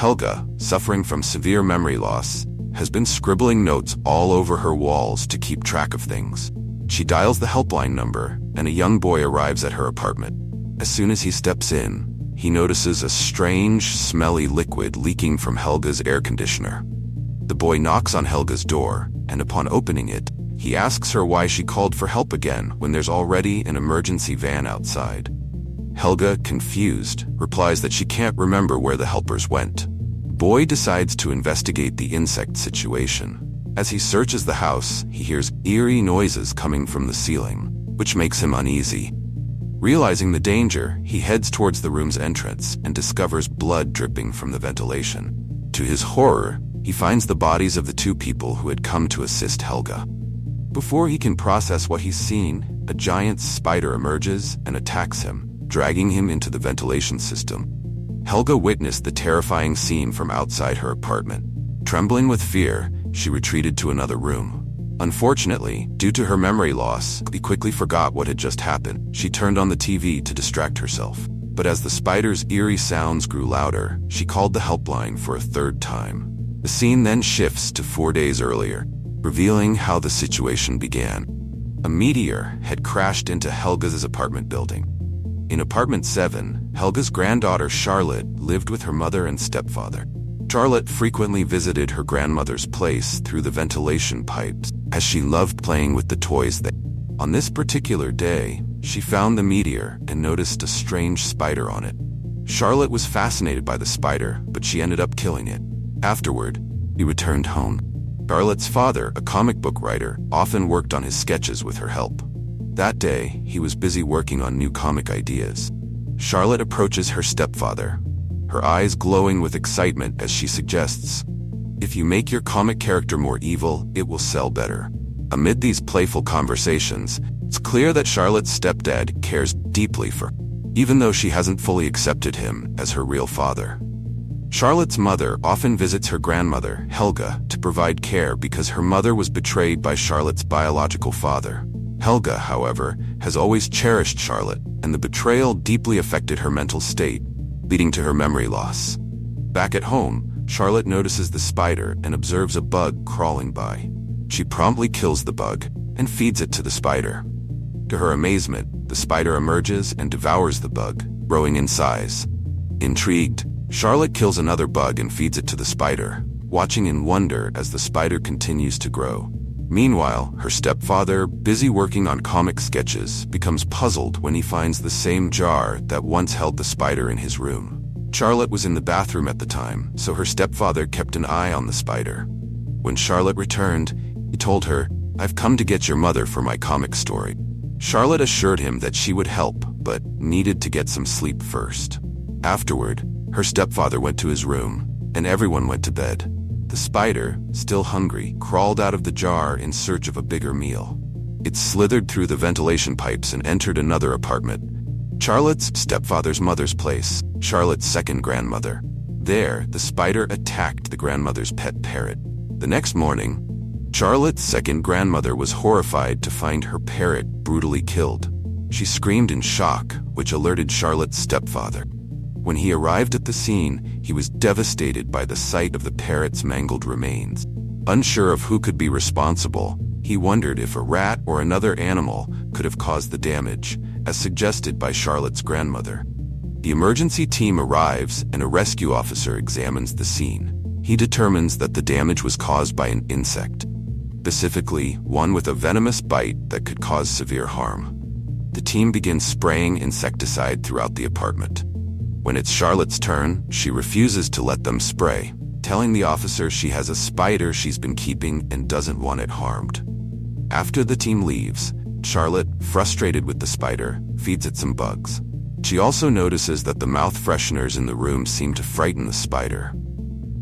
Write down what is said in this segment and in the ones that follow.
Helga, suffering from severe memory loss, has been scribbling notes all over her walls to keep track of things. She dials the helpline number, and a young boy arrives at her apartment. As soon as he steps in, he notices a strange, smelly liquid leaking from Helga's air conditioner. The boy knocks on Helga's door, and upon opening it, he asks her why she called for help again when there's already an emergency van outside. Helga, confused, replies that she can't remember where the helpers went. Boy decides to investigate the insect situation. As he searches the house, he hears eerie noises coming from the ceiling, which makes him uneasy. Realizing the danger, he heads towards the room's entrance and discovers blood dripping from the ventilation. To his horror, he finds the bodies of the two people who had come to assist Helga. Before he can process what he's seen, a giant spider emerges and attacks him, dragging him into the ventilation system. Helga witnessed the terrifying scene from outside her apartment. Trembling with fear, she retreated to another room. Unfortunately, due to her memory loss, she quickly forgot what had just happened. She turned on the TV to distract herself. But as the spider's eerie sounds grew louder, she called the helpline for a third time. The scene then shifts to 4 days earlier, revealing how the situation began. A meteor had crashed into Helga's apartment building. In apartment 7, Helga's granddaughter Charlotte lived with her mother and stepfather. Charlotte frequently visited her grandmother's place through the ventilation pipes, as she loved playing with the toys there. On this particular day, she found the meteor and noticed a strange spider on it. Charlotte was fascinated by the spider, but she ended up killing it. Afterward, he returned home. Charlotte's father, a comic book writer, often worked on his sketches with her help. That day, he was busy working on new comic ideas. Charlotte approaches her stepfather, her eyes glowing with excitement as she suggests, "If you make your comic character more evil, it will sell better." Amid these playful conversations, it's clear that Charlotte's stepdad cares deeply for her, even though she hasn't fully accepted him as her real father. Charlotte's mother often visits her grandmother, Helga, to provide care because her mother was betrayed by Charlotte's biological father. Helga, however, has always cherished Charlotte, and the betrayal deeply affected her mental state, leading to her memory loss. Back at home, Charlotte notices the spider and observes a bug crawling by. She promptly kills the bug and feeds it to the spider. To her amazement, the spider emerges and devours the bug, growing in size. Intrigued, Charlotte kills another bug and feeds it to the spider, watching in wonder as the spider continues to grow. Meanwhile, her stepfather, busy working on comic sketches, becomes puzzled when he finds the same jar that once held the spider in his room. Charlotte was in the bathroom at the time, so her stepfather kept an eye on the spider. When Charlotte returned, he told her, "I've come to get your mother for my comic story." Charlotte assured him that she would help, but needed to get some sleep first. Afterward, her stepfather went to his room, and everyone went to bed. The spider, still hungry, crawled out of the jar in search of a bigger meal. It slithered through the ventilation pipes and entered another apartment, Charlotte's stepfather's mother's place, Charlotte's second grandmother. There, the spider attacked the grandmother's pet parrot. The next morning, Charlotte's second grandmother was horrified to find her parrot brutally killed. She screamed in shock, which alerted Charlotte's stepfather. When he arrived at the scene, he was devastated by the sight of the parrot's mangled remains. Unsure of who could be responsible, he wondered if a rat or another animal could have caused the damage, as suggested by Charlotte's grandmother. The emergency team arrives and a rescue officer examines the scene. He determines that the damage was caused by an insect, specifically one with a venomous bite that could cause severe harm. The team begins spraying insecticide throughout the apartment. When it's Charlotte's turn, she refuses to let them spray, telling the officer she has a spider she's been keeping and doesn't want it harmed. After the team leaves, Charlotte, frustrated with the spider, feeds it some bugs. She also notices that the mouth fresheners in the room seem to frighten the spider.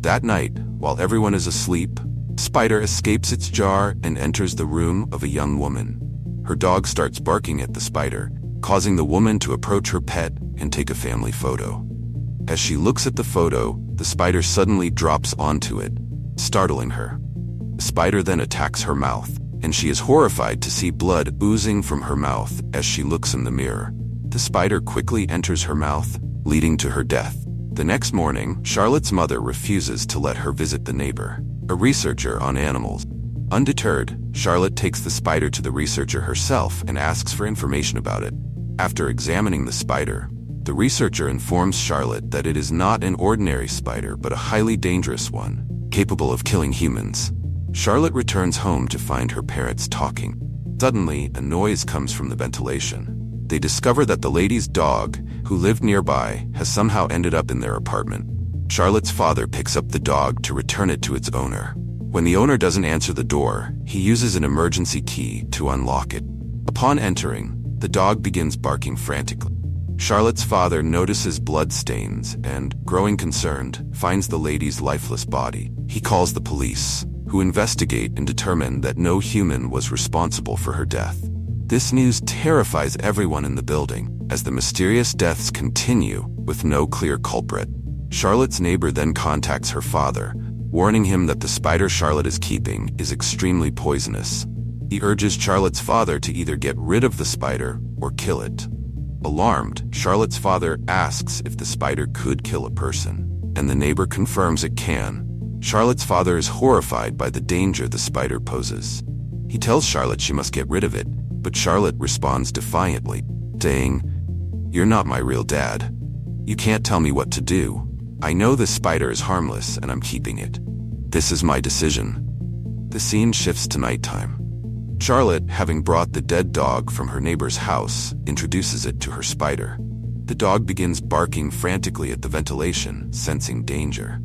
That night, while everyone is asleep, the spider escapes its jar and enters the room of a young woman. Her dog starts barking at the spider, causing the woman to approach her pet and take a family photo. As she looks at the photo, the spider suddenly drops onto it, startling her. The spider then attacks her mouth, and she is horrified to see blood oozing from her mouth as she looks in the mirror. The spider quickly enters her mouth, leading to her death. The next morning, Charlotte's mother refuses to let her visit the neighbor, a researcher on animals. Undeterred, Charlotte takes the spider to the researcher herself and asks for information about it. After examining the spider, the researcher informs Charlotte that it is not an ordinary spider but a highly dangerous one, capable of killing humans. Charlotte returns home to find her parents talking. Suddenly, a noise comes from the ventilation. They discover that the lady's dog, who lived nearby, has somehow ended up in their apartment. Charlotte's father picks up the dog to return it to its owner. When the owner doesn't answer the door, he uses an emergency key to unlock it. Upon entering, the dog begins barking frantically. Charlotte's father notices blood stains and, growing concerned, finds the lady's lifeless body. He calls the police, who investigate and determine that no human was responsible for her death. This news terrifies everyone in the building, as the mysterious deaths continue with no clear culprit. Charlotte's neighbor then contacts her father, warning him that the spider Charlotte is keeping is extremely poisonous. He urges Charlotte's father to either get rid of the spider or kill it. Alarmed, Charlotte's father asks if the spider could kill a person, and the neighbor confirms it can. Charlotte's father is horrified by the danger the spider poses. He tells Charlotte she must get rid of it, but Charlotte responds defiantly, saying, "You're not my real dad. You can't tell me what to do. I know this spider is harmless and I'm keeping it. This is my decision." The scene shifts to nighttime. Charlotte, having brought the dead dog from her neighbor's house, introduces it to her spider. The dog begins barking frantically at the ventilation, sensing danger.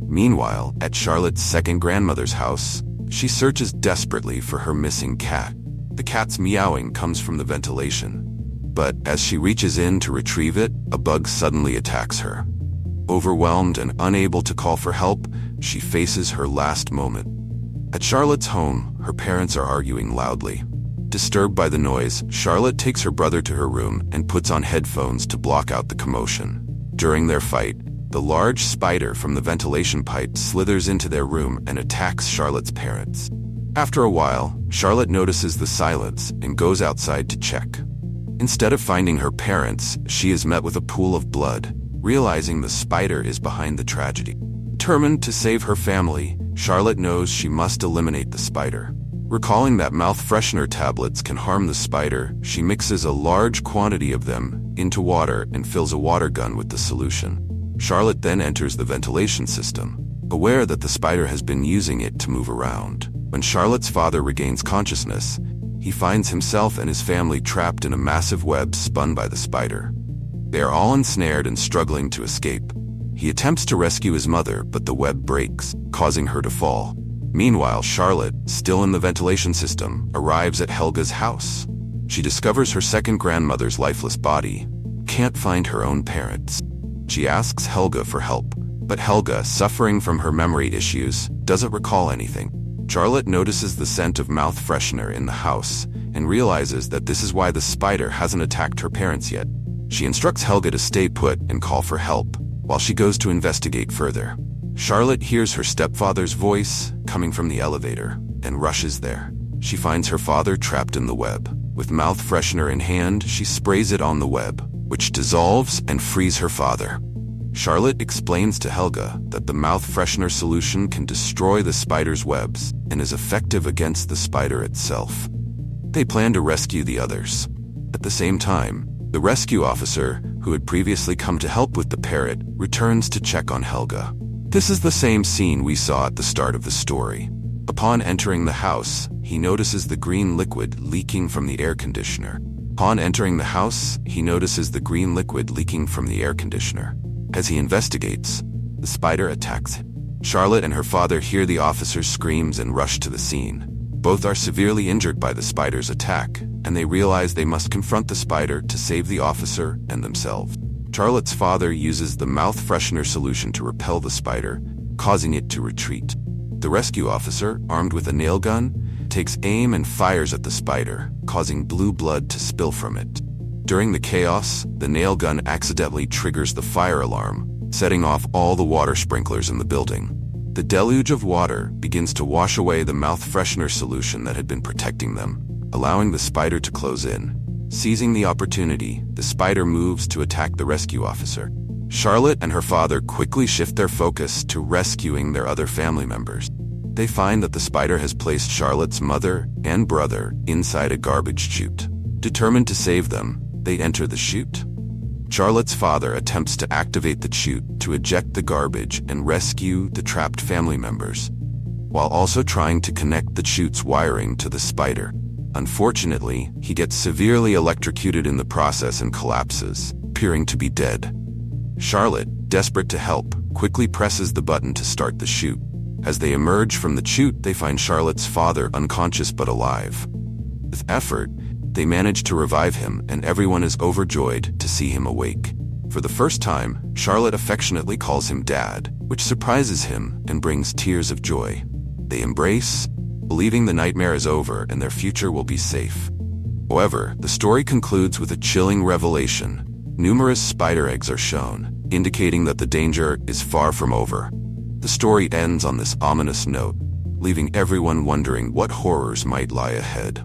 Meanwhile, at Charlotte's second grandmother's house, she searches desperately for her missing cat. The cat's meowing comes from the ventilation. But as she reaches in to retrieve it, a bug suddenly attacks her. Overwhelmed and unable to call for help, she faces her last moment. At Charlotte's home, her parents are arguing loudly. Disturbed by the noise, Charlotte takes her brother to her room and puts on headphones to block out the commotion. During their fight, the large spider from the ventilation pipe slithers into their room and attacks Charlotte's parents. After a while, Charlotte notices the silence and goes outside to check. Instead of finding her parents, she is met with a pool of blood, realizing the spider is behind the tragedy. Determined to save her family, Charlotte knows she must eliminate the spider. Recalling that mouth freshener tablets can harm the spider, she mixes a large quantity of them into water and fills a water gun with the solution. Charlotte then enters the ventilation system, aware that the spider has been using it to move around. When Charlotte's father regains consciousness, he finds himself and his family trapped in a massive web spun by the spider. They are all ensnared and struggling to escape. He attempts to rescue his mother, but the web breaks, causing her to fall. Meanwhile, Charlotte, still in the ventilation system, arrives at Helga's house. She discovers her second grandmother's lifeless body, can't find her own parents. She asks Helga for help, but Helga, suffering from her memory issues, doesn't recall anything. Charlotte notices the scent of mouth freshener in the house and realizes that this is why the spider hasn't attacked her parents yet. She instructs Helga to stay put and call for help, while she goes to investigate further. Charlotte hears her stepfather's voice coming from the elevator and rushes there. She finds her father trapped in the web. With mouth freshener in hand, she sprays it on the web, which dissolves and frees her father. Charlotte explains to Helga that the mouth freshener solution can destroy the spider's webs and is effective against the spider itself. They plan to rescue the others. At the same time, the rescue officer, who had previously come to help with the parrot, returns to check on Helga. This is the same scene we saw at the start of the story. Upon entering the house, he notices the green liquid leaking from the air conditioner. Upon entering the house, he notices the green liquid leaking from the air conditioner. As he investigates, the spider attacks him. Charlotte and her father hear the officer's screams and rush to the scene. Both are severely injured by the spider's attack, and they realize they must confront the spider to save the officer and themselves. Charlotte's father uses the mouth freshener solution to repel the spider, causing it to retreat. The rescue officer, armed with a nail gun, takes aim and fires at the spider, causing blue blood to spill from it. During the chaos, the nail gun accidentally triggers the fire alarm, setting off all the water sprinklers in the building. The deluge of water begins to wash away the mouth freshener solution that had been protecting them, allowing the spider to close in. Seizing the opportunity, the spider moves to attack the rescue officer. Charlotte and her father quickly shift their focus to rescuing their other family members. They find that the spider has placed Charlotte's mother and brother inside a garbage chute. Determined to save them, they enter the chute. Charlotte's father attempts to activate the chute to eject the garbage and rescue the trapped family members, while also trying to connect the chute's wiring to the spider. Unfortunately, he gets severely electrocuted in the process and collapses, appearing to be dead. Charlotte, desperate to help, quickly presses the button to start the chute. As they emerge from the chute, they find Charlotte's father unconscious but alive. With effort, they manage to revive him, and everyone is overjoyed to see him awake. For the first time, Charlotte affectionately calls him Dad, which surprises him and brings tears of joy. They embrace, believing the nightmare is over and their future will be safe. However, the story concludes with a chilling revelation. Numerous spider eggs are shown, indicating that the danger is far from over. The story ends on this ominous note, leaving everyone wondering what horrors might lie ahead.